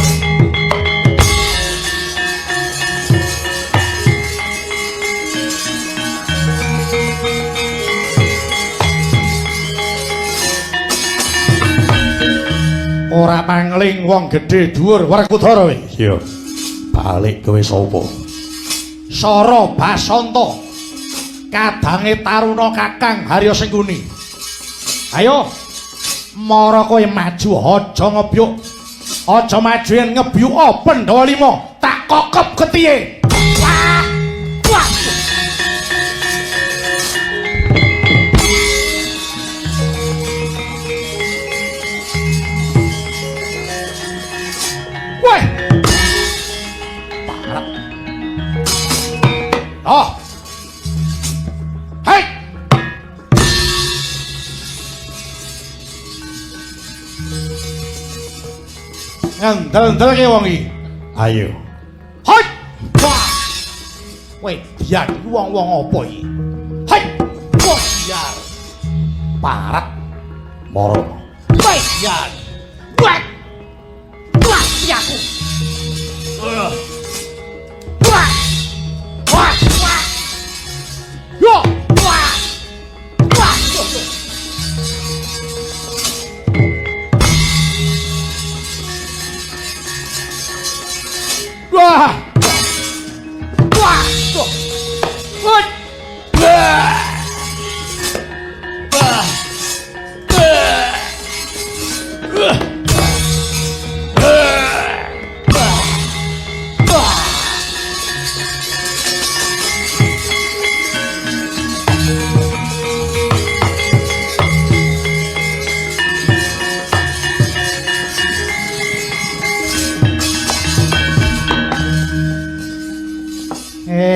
Ora pangling wong gedhe dhuwur Werkudara kowe. Iya. Balik kowe sapa? Sara Basanta. Kadange taruna Kakang Harya Sengkuni. Ayo. Mara kowe maju aja ngebyuk. Aja maju yen ngebyuk Pandhawa 5 tak kokop getihe. Wah. Wah. Weh. Parah. Oh. Hei. Ngandel-ndelke wong iki. Ayo. Hei. Wah. Weh, dian wong-wong apa iki? Hei. Wong dian. Parat. Moro. Weh, dian. Weh. Wah, aku. Wah. Wah. Wah. Yo. Wah. Wah.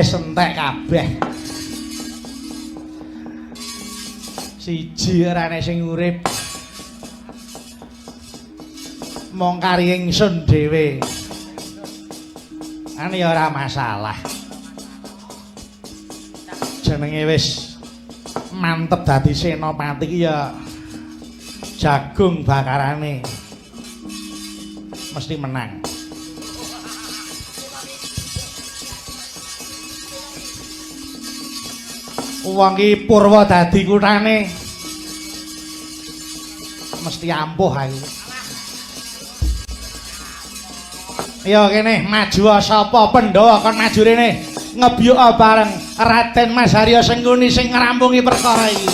Sentek kabeh. Siji arane sing urip. Mong kari ingsun dhewe. Ani ora masalah. Jenenge wis mantep dadi senopati ki ya jagung bakarane mesti menang. Wong ki Purwa dadi kutane mesti ampuh aku. Ya kene maju sapa Pandhawa kon maju rene ngebyuk bareng Raden Mas Harya Sengkuni sing ngrampungi perkara iki.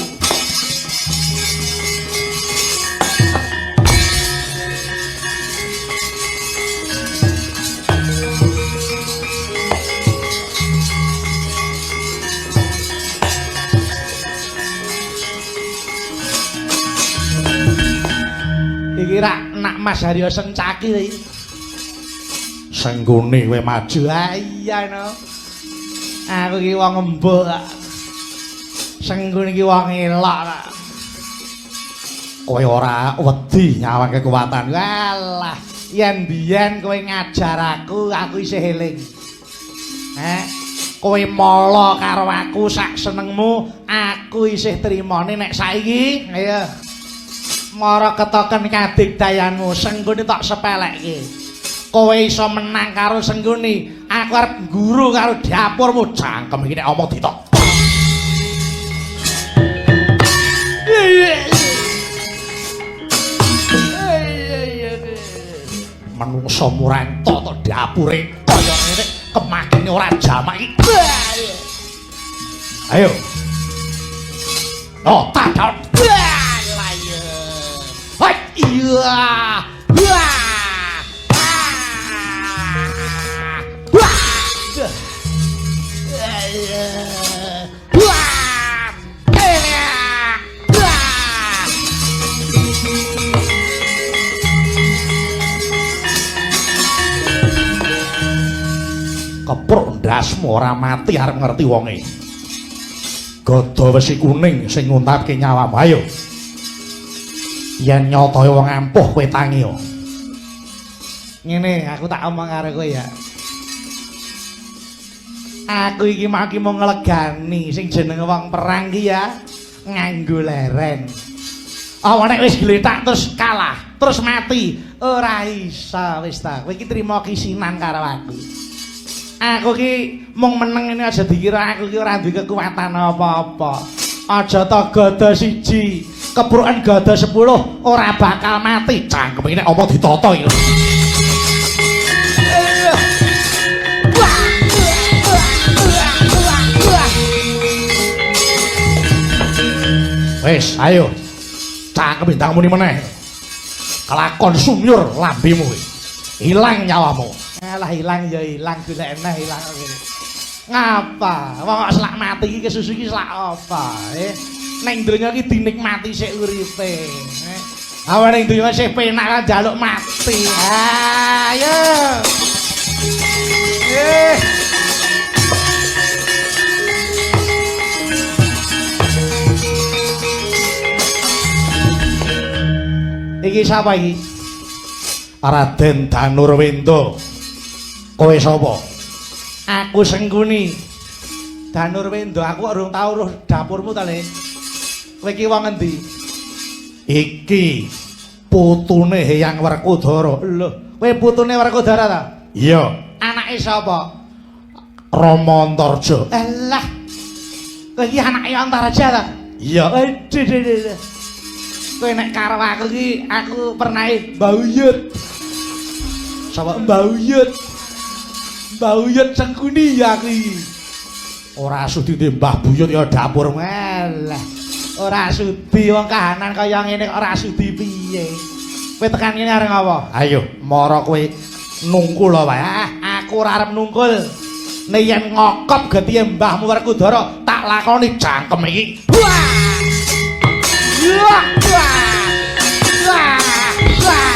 Iki rak nak Mas Harya Sencaki iki. Sengkuni kowe maju. Ah iya no. Aku iki wong embuk. Sengkuni iki wong elok. Kowe ora wedi nyawang kekuatan. Walah, yen biyen kowe ngajar aku isih eling. Kowe mala karo aku sak senengmu, aku isih trimane nek saiki. Ayo. Mara ketoken kadigdayanmu, Sengkuni tak sepelekke. Kowe iso menang karo Sengkuni, aku arep guru karo dapurmu. Cangkem iki nek omong ditok. Manungsa muranta to dapure kaya ngene kemakene ora jamak iki. Ayo. Oh, tak. Lah iya. Hai iya. Kepruk ndasmu ora mati arep ngerti wonge. Gada wesi kuning sing nguntapke nyawamu. Ayo. Yen nyotoe wong ampuh kowe tangi yo. Ngene aku tak omong karo kowe ya. Aku iki mau nglegani sing jenenge wong perang ki ya nganggo leren. Apa nek wis gletak terus kalah, terus mati, ora iso wis ta. Kowe iki trima kisinan karo aku. Aku ki mung meneng ini aja dikira aku ki ora duwe kekuatan apa-apa. Aja ta gada siji, kebruken gada 10 ora bakal mati. Cangkem iki nek apa ditata iki. Wes, ayo. Cangkem bintangmu ni meneh. Kelakon sumyur lambemu kuwi. Hilang nyawamu. Alah hilang ya hilang, golek eneh hilang ngene. Ngapa? Wong kok selak mati iki kesusu iki selak apa? Ning donya iki dinikmati sik uripe. Awan ning donya sik penak kan njaluk mati. Ayo. Iki sapa iki? Raden Danurwenda. Kowe sapa? Aku Sengkuni. Danurwenda, aku urung tau roh dapurmu ta, Le. Kowe iki wong endi? Iki putune Hyang Werkudara. Lho, kowe putune Werkudara ta? Iya. Anake sapa? Rama Antarja. Alah. Kowe iki anake Antarja ta? Iya. Kowe nek karo aku iki aku pernah mbauyut. Sapa mbauyut? Mbauyut Sengkuni ya aku iki. Ora sudi Mbah Buyut ya dapur malah. Ora sudi wong kahanan kaya ngene kok ora sudi piye. Kowe tekan kene arep apa? Ayo, mara kowe nungkul wae. Aku ora arep nungkul. Nek yen ngokop getihe Mbahmu Werkudara tak lakoni jangkem iki. Wah! Wah! Wah! Wah! Wah!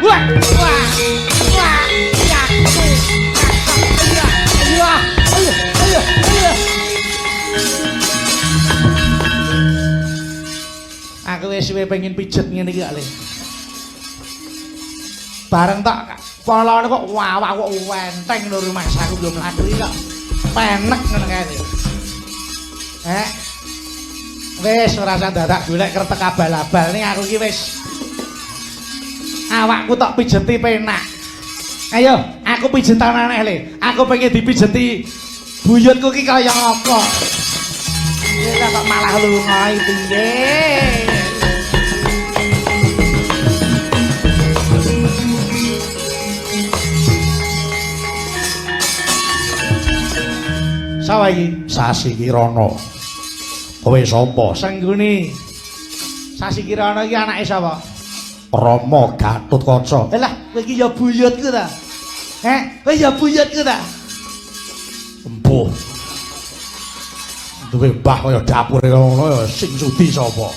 Wah! Wah! Ya. Wah! aku wis suwe pengen pijet ngene iki kok. Bareng tak polone kok wawak kok wenteng lho rumah aku yo mlaku iki kok. Penek ngono kae. Wis ora usah dadak golek kretek abal-abal ning aku iki wis awakku tok pijeti penak. Ayo, aku pijetan aneh le. Aku pengen dipijeti buyutku ki kaya apa. Ya kok malah lunga iki nggih. Sawa iki Sasi Kirana. Kowe sapa? Sengguni. Sasi Kirana iki anake sapa? Rama Gatotkaca. Lah, kowe iki ya buyutku ta? Kowe ya buyutku ta? Empuh. Duwe mbah kaya dapure ngono ya sing sudi sapa?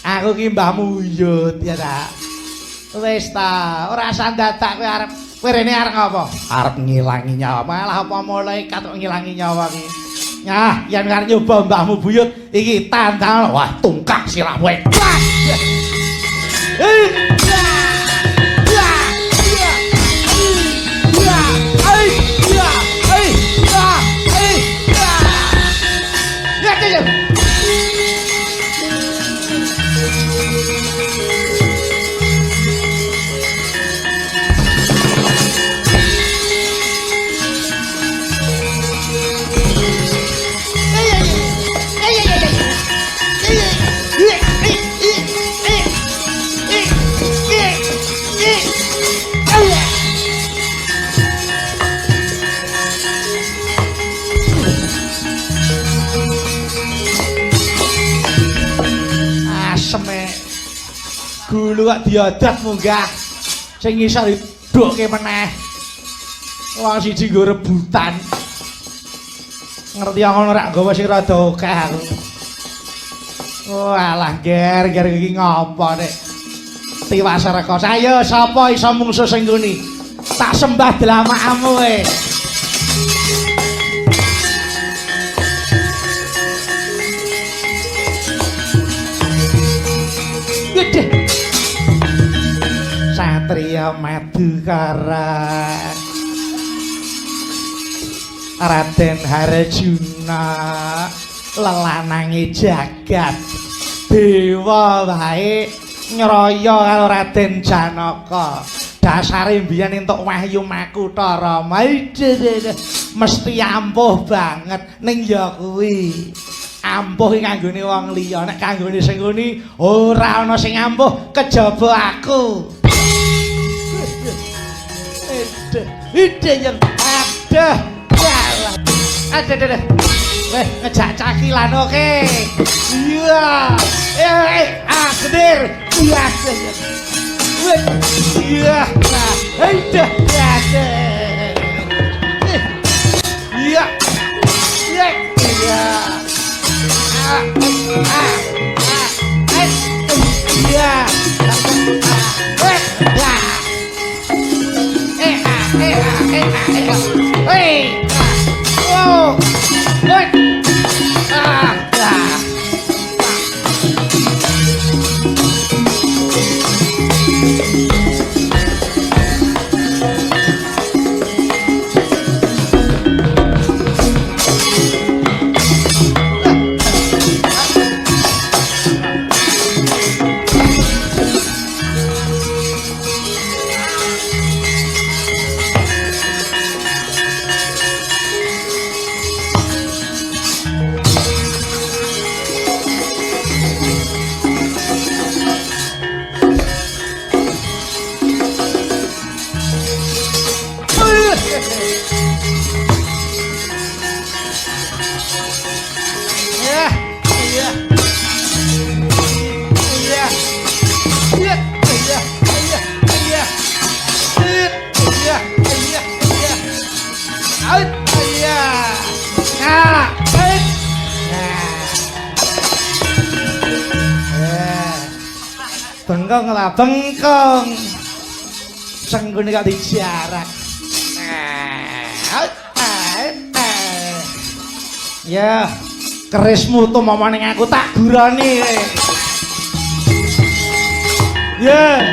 Aku ki mbahmu Yut ya ta. Wis ta, ora usah dadak kowe arep rene arep apa? Arep ngilangi nyawa. Malah apa mulai katok ngilangi nyawa ki. Nah, yen arep nyoba mbahmu buyut iki tandang wah tungkak sirah kowe. Gulu kok diodat munggah sing ngisor didukke meneh wong siji nggo rebutan ngerti ngono rak nggawa sing rada akeh aku walah ger iki ngopo nek tiwas reka ayo sapa iso mungsuh sing nguni tak sembah dlamakamu kowe gede Satria Madukara Raden Harjuna lelanange jagat dewa wae nyraya karo Raden Janaka dasare mbiyen entuk wahyu Makutha Rama mesti ampuh banget ning ya kuwi ampuh iki kanggone wong liya nek kanggone sing nguni ora ana sing ampuh kejaba aku ide yang ada weh ngejak cakilan oke iya geder iya iya ide iya iya iya bengkong lah bengkong senggune kok dijarak ya kerismu tuh mama ning aku tak gurani Ya.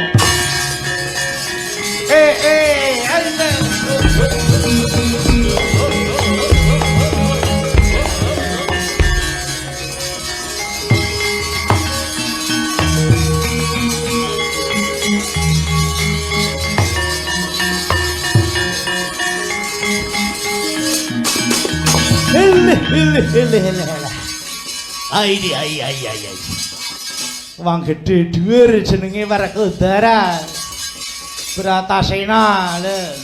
Ai. Wong gedhe dhuwur jenenge Werkudara. Bratasena lho.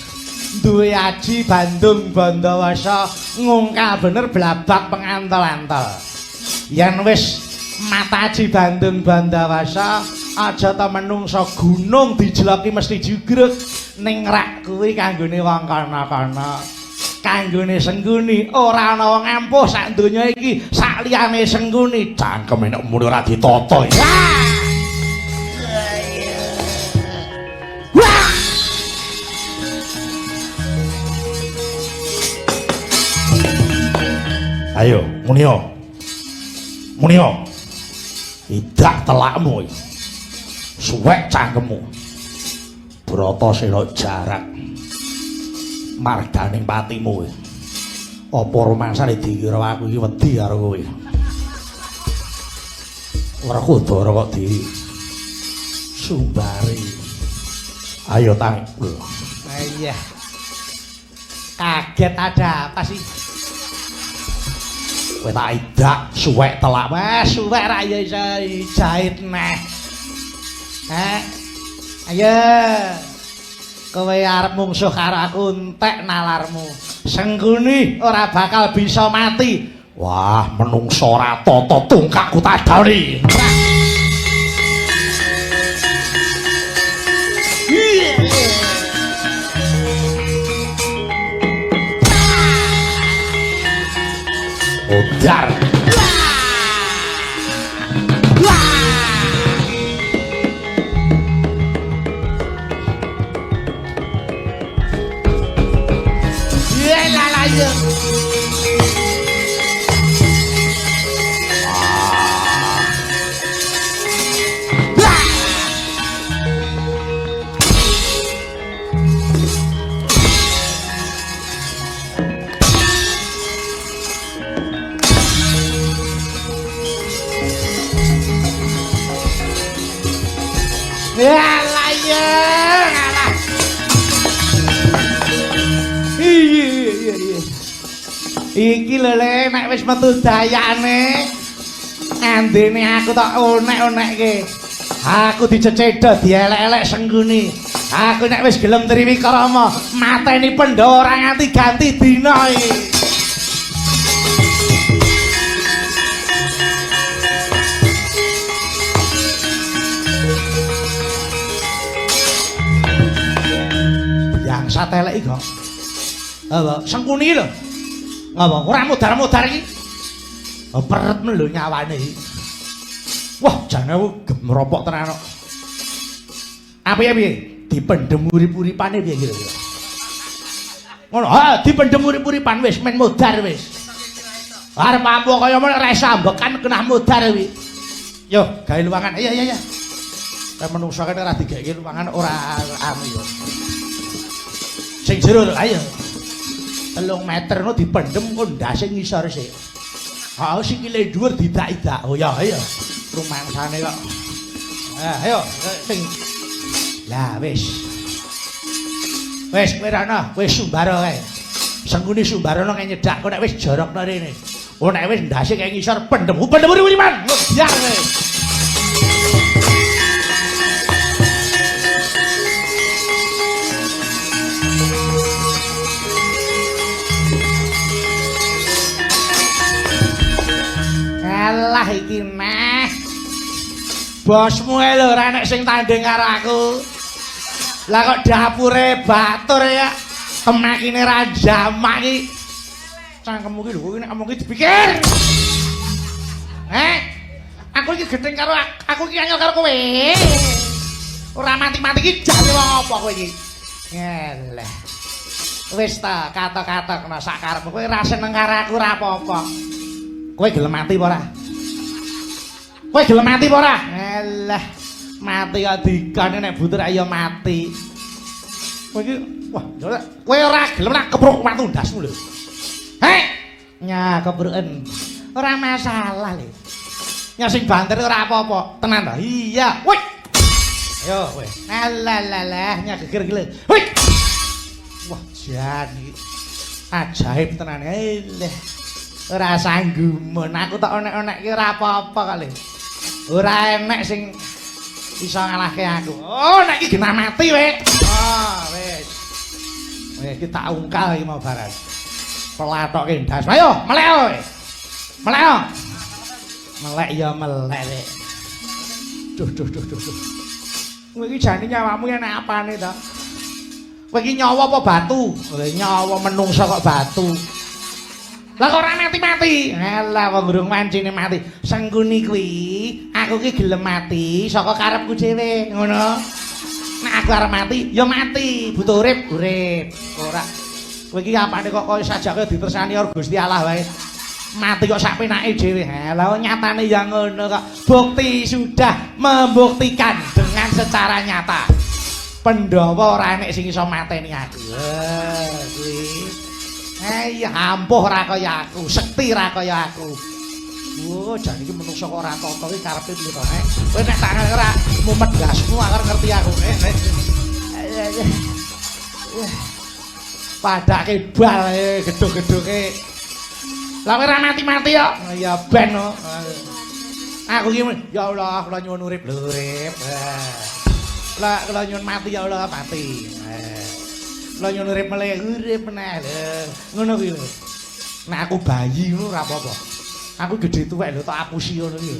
Duwe aji Bandung Bandawasa ngungkal bener blabak pengantel-antel. Yen wis mata aji Bandung Bandawasa aja ta menungsa gunung dijloki mesti jugruk ning rak kuwi kanggone wong kana-kana. Kanggone Sengguni ora ana wong ampuh sak donya iki sak liyane Sengguni cangkeme nek muni ora ditata. Ayo, Munio. Idak telakmu. Suwek cangkemmu. Bratasena jarak. Marganing patimu. Apa romansane dikira aku iki wedi karo kowe. Werkudara kok di sumbari. Ayo tang. Iya. Kaget ada apa sih? Kowe tak idak suwek telak. Wes suwek ra ya iso jahit neh. Ayo. Kowe arep mungsuh karo aku entek nalarmu. Sengguni ora bakal bisa mati. Wah, menungso ora tata tungkakku tadoni. Odar. Alah ya, alah. Iya. Iki lho Le, nek wis metu dayane. Andene aku tak onek-onekke. Aku dicecedha dielek-elek Sengguni. Aku nek wis gelem triwikrama, mateni Pandhawa ora nganti ganti dina iki. Satelek iki kok. Apa Sengkuni lho. Ngapa ora mudar-mudar iki? Peret men lho nyawane iki. Wah, jane gemropok tenan kok. Apa ya piye? Dipendhem urip-uripane piye kira-kira? Ngono, ha dipendhem urip-uripan wis men mudar wis. Arep ampuh kaya men ra sambekan kena mudar kuwi. Yo, gawe luwangan. Iya. Kayak menungso kene ora digeke luwangan ora anu yo. Sing jero lho, ayo. 3 meter no dipendhem kok ndase ngisor sik. Ha sikile dhuwur didak-idak. Oh ya, ayo. Rumangsane kok. Ayo, sing. Lah wis. Wis kowe ana, wis sumbara kae. Sengguni sumbarana kae nyedak kok nek wis jorokno rene. Oh nek wis ndase kae ngisor pendhem uriman. Ya wis. Alah iki meh. Bosmu lho ora nek sing tanding karo aku. Lah kok dapure batur ya. Kemakine ra jamak iki. Cangkemmu ki lho kowe nek omong ki dipikir. Aku iki gething karo aku iki anyel karo kowe. Ora mati-mati ki jane wong apa kowe iki. Ngelah. Wis ta kata-katakna sak karepmu kowe ra seneng karo aku ora apa-apa. Kowe gelem mati apa ora? Kowe gelem mati apa ora? Alah, Mati kok dikane nek butuh ya mati. Kowe iki wah, kowe ora gelem nak kepruk watu ndasmu lho. Hei, nya kebruken. Ora masalah lho. Nya sing banter ora apa-apa, tenan ta? Iya. Woi. Ayo kowe. Alah, nya geger iki lho. Woi. Wah, jan iki. Ajaib tenan. Leh. Ora sanggumun. Aku tak onek-onek iki ora apa-apa kok lho. Ora enek sing iso ngalahke aku. Oh, nek iki genah mati we. Ah, wis. Wis iki tak ungkal iki mau barang. Pelatoke ndas. Ayo, melek kowe. Melek yo. Melek ya melek rek. Duh. Kowe iki jane nyawamu enek apane to? Kowe iki nyawa apa batu? Nyawa menungso kok batu. Lah kok ora mati-mati? Alah wong urung wancine mati. Sengguni kuwi, aku ki gelem mati saka karepku dhewe, ngono. Nek aku arep mati, ya mati. Butuh urip. Ora. Kowe iki apane kok koyo sajake ditersani karo Gusti Allah wae. Mati kok sak penake dhewe. Lah nyatane ya ngono kok. Bukti sudah membuktikan dengan secara nyata. Pandhawa ora enek sing iso mateni aku. Kuwi. Ya ampuh ra kaya aku, sekti ra kaya aku. Oh, jan iki menungso kok ora tata iki karepe piye to, Nek? Kowe nek tak ora mumet gasmu akan ngerti aku. Padake bal gedhog-gedhoge. Lah kowe ora mati-mati kok. Ya ben kok. Aku iki ya Allah, kula nyuwun urip lho, urip. Lah kula nyuwun mati ya Allah, mati. Lah nyuwun urip meneh lho. Ngono kuwi lho. Nek aku bayi ngono ora apa-apa. Aku gedhe tuwek lho tak apusi ngono iki.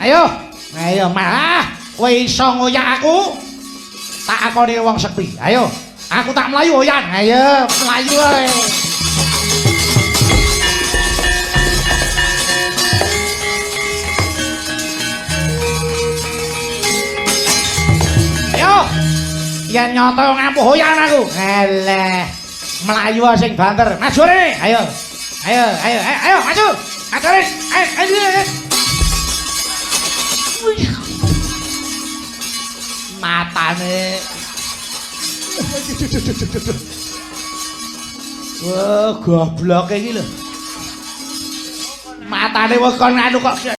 Ayo mah. Kowe iso ngoyak aku. Tak akoni wong sekti. Ayo. Aku tak mlayu oyan. Ayo, mlayu ae. Ayo. Yen nyoto ngampuh hoyan aku. Eleh. Melayu sing banter. Maju rene. Ayo, maju. Ayo. Matane. Wah, goblok iki lho. Matane wong kon anu kok